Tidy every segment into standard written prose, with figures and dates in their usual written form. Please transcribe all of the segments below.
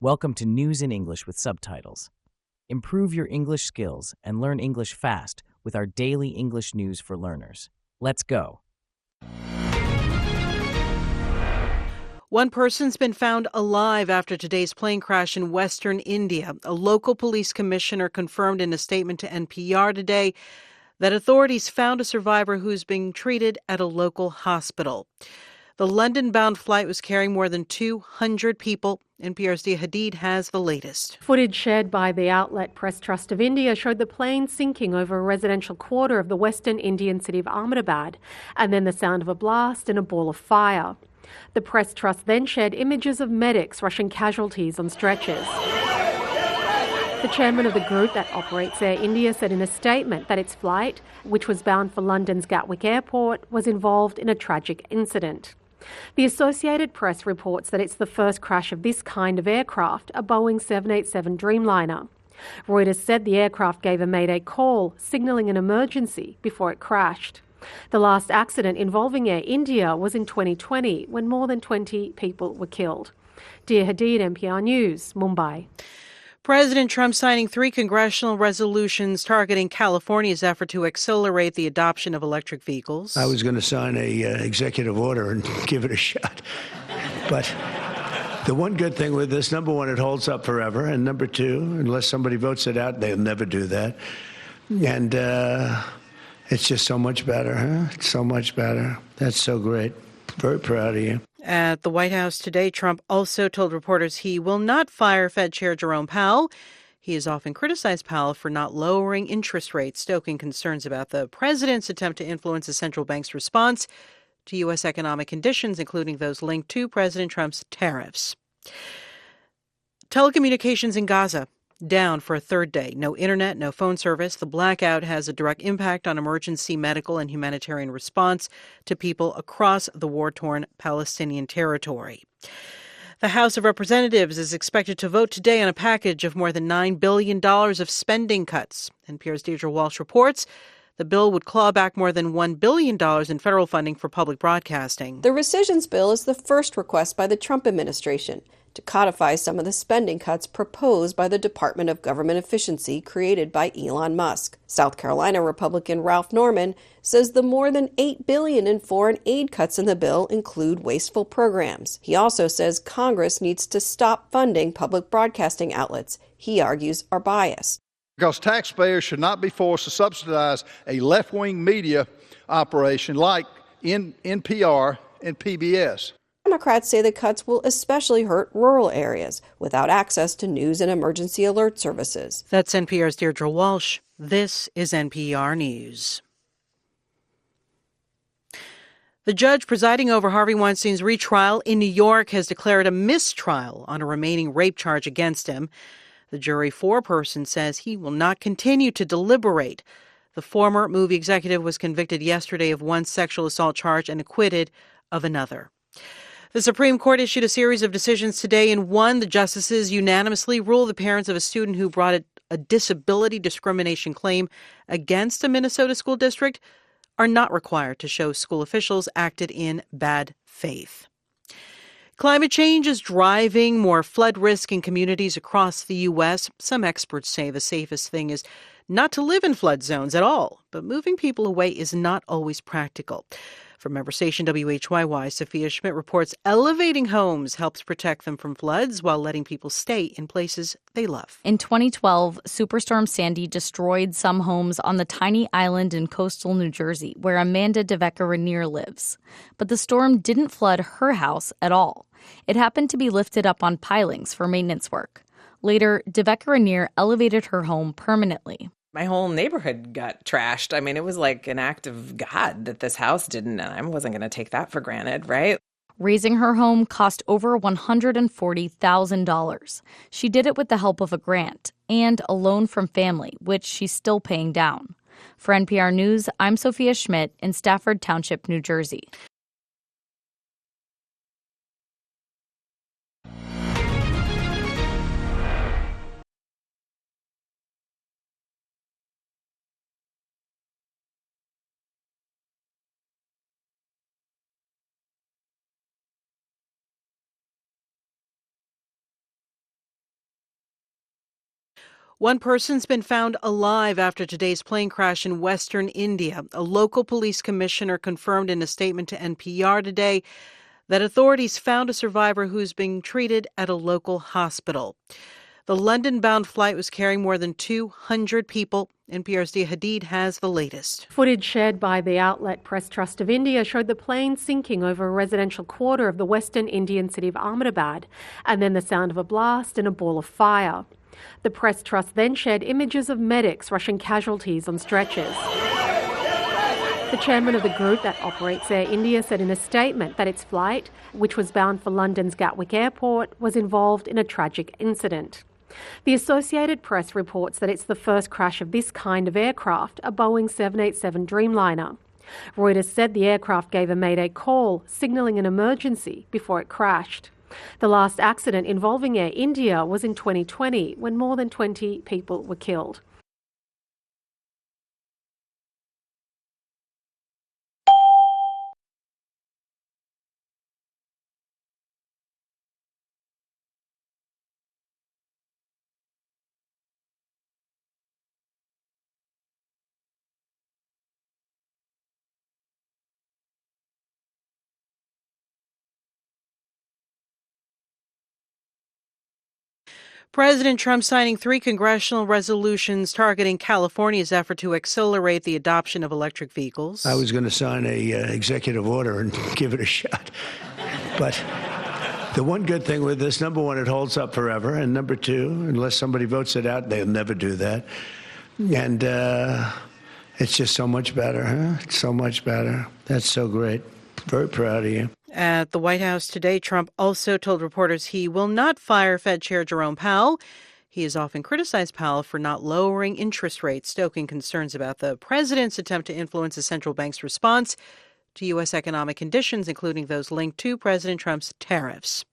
Welcome to News in English with Subtitles. Improve your English skills and learn English fast with our daily English news for learners. Let's go. One person's been found alive after today's plane crash in western India. A local police commissioner confirmed in a statement to NPR today that authorities found a survivor who's being treated at a local hospital. The London-bound flight was carrying more than 200 people. NPR's Dia Hadid has the latest. Footage shared by the outlet Press Trust of India showed the plane sinking over a residential quarter of the western Indian city of Ahmedabad, and then the sound of a blast and a ball of fire. The Press Trust then shared images of medics rushing casualties on stretchers. The chairman of the group that operates Air India said in a statement that its flight, which was bound for London's Gatwick Airport, was involved in a tragic incident. The Associated Press reports that it's the first crash of this kind of aircraft, a Boeing 787 Dreamliner. Reuters said the aircraft gave a mayday call, signalling an emergency before it crashed. The last accident involving Air India was in 2020, when more than 20 people were killed. Dia Hadid, NPR News, Mumbai. President Trump signing 3 congressional resolutions targeting California's effort to accelerate the adoption of electric vehicles. I was going to sign a executive order and give it a shot. But the one good thing with this, number one, it holds up forever. And number two, unless somebody votes it out, they'll never do that. And it's just so much better, huh? It's so much better. That's so great. Very proud of you. At the White House today, Trump also told reporters he will not fire Fed Chair Jerome Powell. He has often criticized Powell for not lowering interest rates, stoking concerns about the president's attempt to influence the central bank's response to U.S. economic conditions, including those linked to President Trump's tariffs. Telecommunications in Gaza down for a third day. No internet, no phone service. The blackout has a direct impact on emergency medical and humanitarian response to people across the war-torn Palestinian territory. The House of Representatives is expected to vote today on a package of more than $9 billion of spending cuts. NPR's Deirdre Walsh reports the bill would claw back more than $1 billion in federal funding for public broadcasting. The rescissions bill is the first request by the Trump administration to codify some of the spending cuts proposed by the Department of Government Efficiency created by Elon Musk. South Carolina Republican Ralph Norman says the more than $8 billion in foreign aid cuts in the bill include wasteful programs. He also says Congress needs to stop funding public broadcasting outlets he argues are biased. Because taxpayers should not be forced to subsidize a left-wing media operation like NPR and PBS. Democrats say the cuts will especially hurt rural areas without access to news and emergency alert services. That's NPR's Deirdre Walsh. This is NPR News. The judge presiding over Harvey Weinstein's retrial in New York has declared a mistrial on a remaining rape charge against him. The jury foreperson says he will not continue to deliberate. The former movie executive was convicted yesterday of one sexual assault charge and acquitted of another. The Supreme Court issued a series of decisions today. In one, the justices unanimously ruled the parents of a student who brought a disability discrimination claim against a Minnesota school district are not required to show school officials acted in bad faith. Climate change is driving more flood risk in communities across the U.S. Some experts say the safest thing is not to live in flood zones at all, but moving people away is not always practical. From member station WHYY, Sophia Schmidt reports elevating homes helps protect them from floods while letting people stay in places they love. In 2012, Superstorm Sandy destroyed some homes on the tiny island in coastal New Jersey, where Amanda DeVecca-Rainier lives. But the storm didn't flood her house at all. It happened to be lifted up on pilings for maintenance work. Later, DeVecca-Rainier elevated her home permanently. My whole neighborhood got trashed. I mean, it was like an act of God that this house didn't, and I wasn't going to take that for granted, right? Raising her home cost over $140,000. She did it with the help of a grant and a loan from family, which she's still paying down. For NPR News, I'm Sophia Schmidt in Stafford Township, New Jersey. One person's been found alive after today's plane crash in western India. A local police commissioner confirmed in a statement to NPR today that authorities found a survivor who's being treated at a local hospital. The London-bound flight was carrying more than 200 people. NPR's Dia Hadid has the latest. Footage shared by the outlet Press Trust of India showed the plane sinking over a residential quarter of the western Indian city of Ahmedabad, and then the sound of a blast and a ball of fire. The Press Trust then shared images of medics rushing casualties on stretchers. The chairman of the group that operates Air India said in a statement that its flight, which was bound for London's Gatwick Airport, was involved in a tragic incident. The Associated Press reports that it's the first crash of this kind of aircraft, a Boeing 787 Dreamliner. Reuters said the aircraft gave a mayday call, signalling an emergency before it crashed. The last accident involving Air India was in 2020, when more than 20 people were killed. President Trump signing 3 congressional resolutions targeting California's effort to accelerate the adoption of electric vehicles. I was going to sign a executive order and give it a shot. But the one good thing with this, number one, it holds up forever. And number two, unless somebody votes it out, they'll never do that. And it's just so much better, huh? It's so much better. That's so great. Very proud of you. At the White House today, Trump also told reporters he will not fire Fed Chair Jerome Powell. He has often criticized Powell for not lowering interest rates, stoking concerns about the president's attempt to influence the central bank's response to U.S. economic conditions, including those linked to President Trump's tariffs.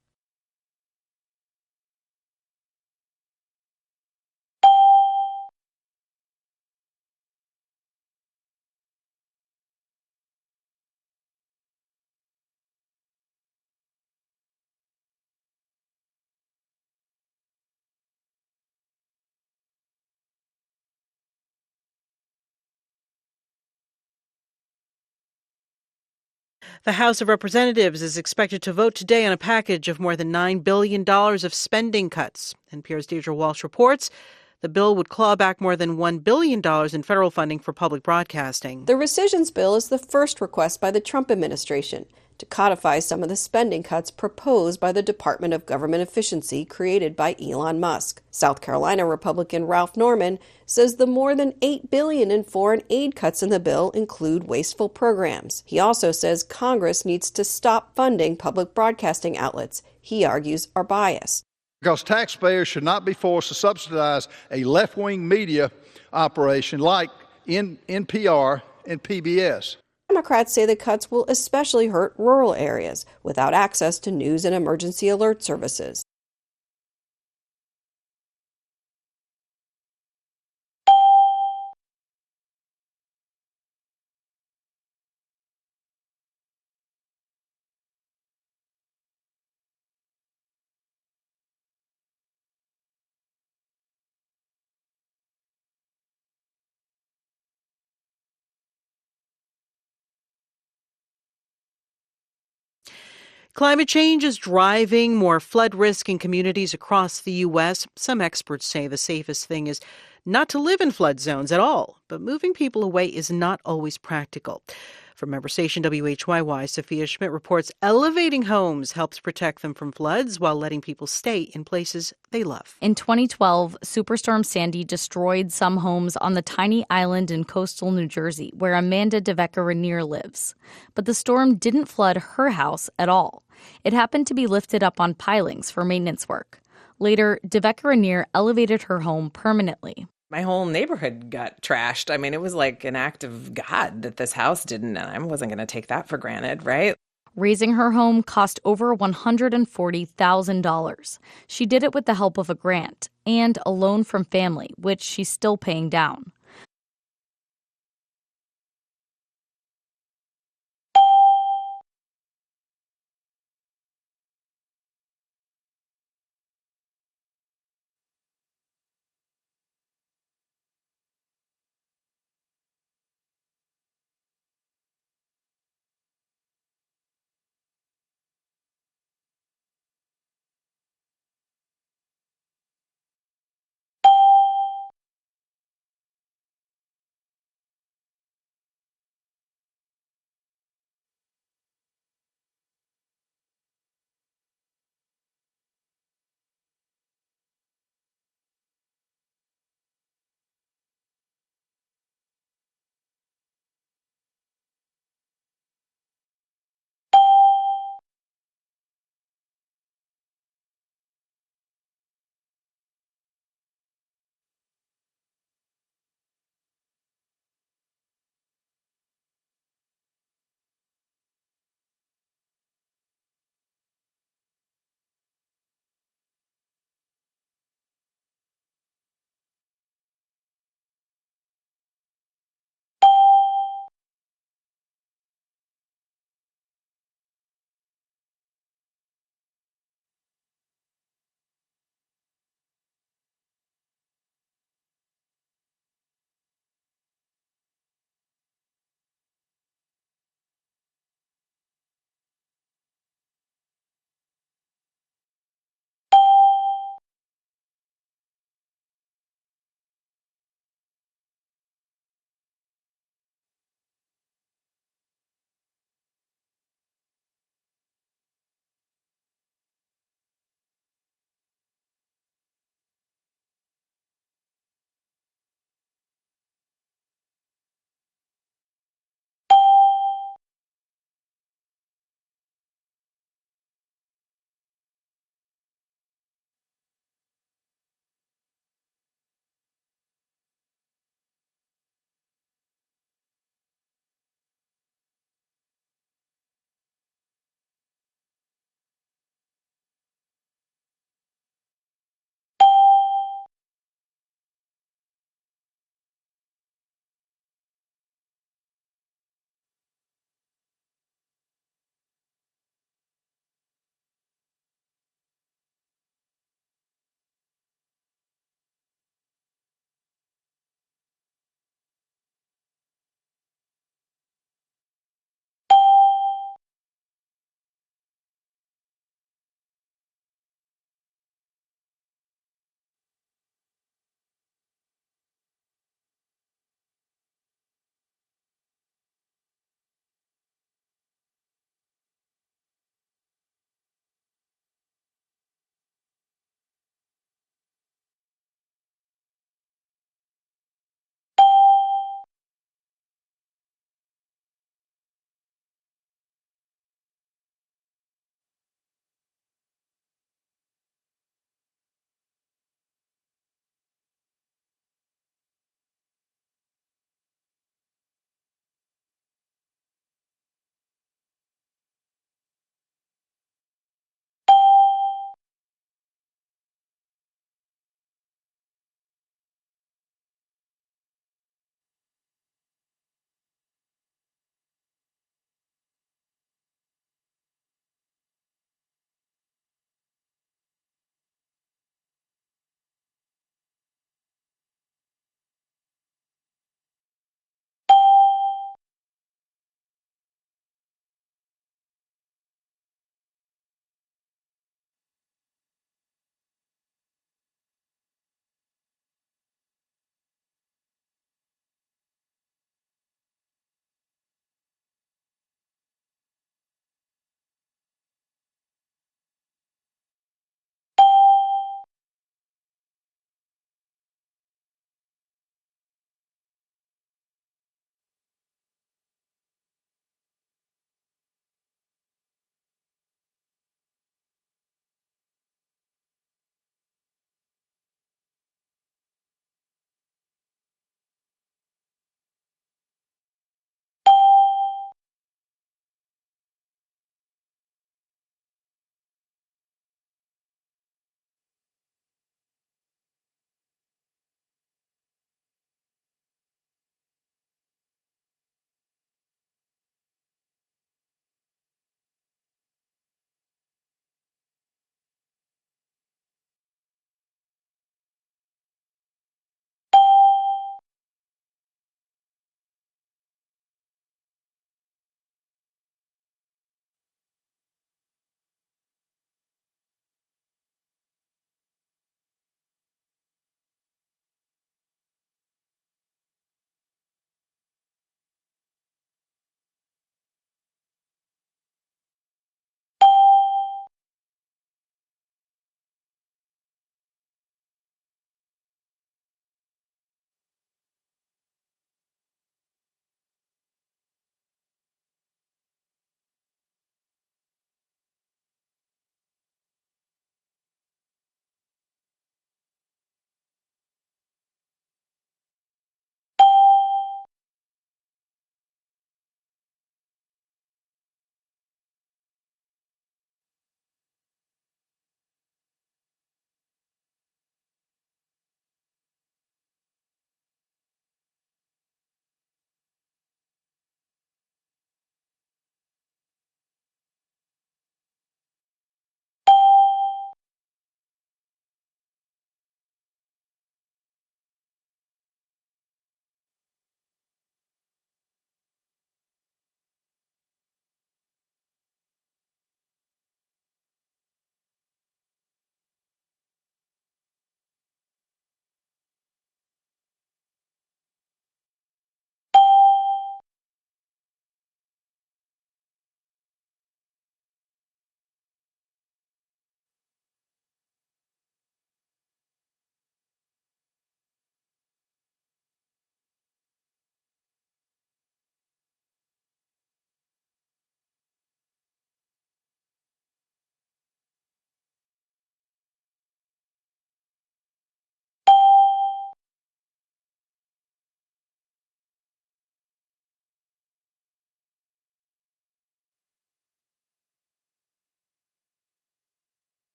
The House of Representatives is expected to vote today on a package of more than $9 billion of spending cuts. NPR's Deirdre Walsh reports the bill would claw back more than $1 billion in federal funding for public broadcasting. The rescissions bill is the first request by the Trump administration to codify some of the spending cuts proposed by the Department of Government Efficiency created by Elon Musk. South Carolina Republican Ralph Norman says the more than $8 billion in foreign aid cuts in the bill include wasteful programs. He also says Congress needs to stop funding public broadcasting outlets he argues are biased. Because taxpayers should not be forced to subsidize a left-wing media operation like NPR and PBS. Democrats say the cuts will especially hurt rural areas without access to news and emergency alert services. Climate change is driving more flood risk in communities across the U.S. Some experts say the safest thing is not to live in flood zones at all, but moving people away is not always practical. From member station WHYY, Sophia Schmidt reports elevating homes helps protect them from floods while letting people stay in places they love. In 2012, Superstorm Sandy destroyed some homes on the tiny island in coastal New Jersey where Amanda DeVecca-Rainier lives. But the storm didn't flood her house at all. It happened to be lifted up on pilings for maintenance work. Later, DeVecca-Rainier elevated her home permanently. My whole neighborhood got trashed. I mean, it was like an act of God that this house didn't, and I wasn't going to take that for granted, right? Raising her home cost over $140,000. She did it with the help of a grant and a loan from family, which she's still paying down.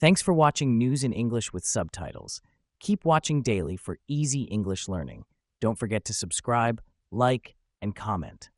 Thanks for watching News in English with Subtitles. Keep watching daily for easy English learning. Don't forget to subscribe, like, and comment.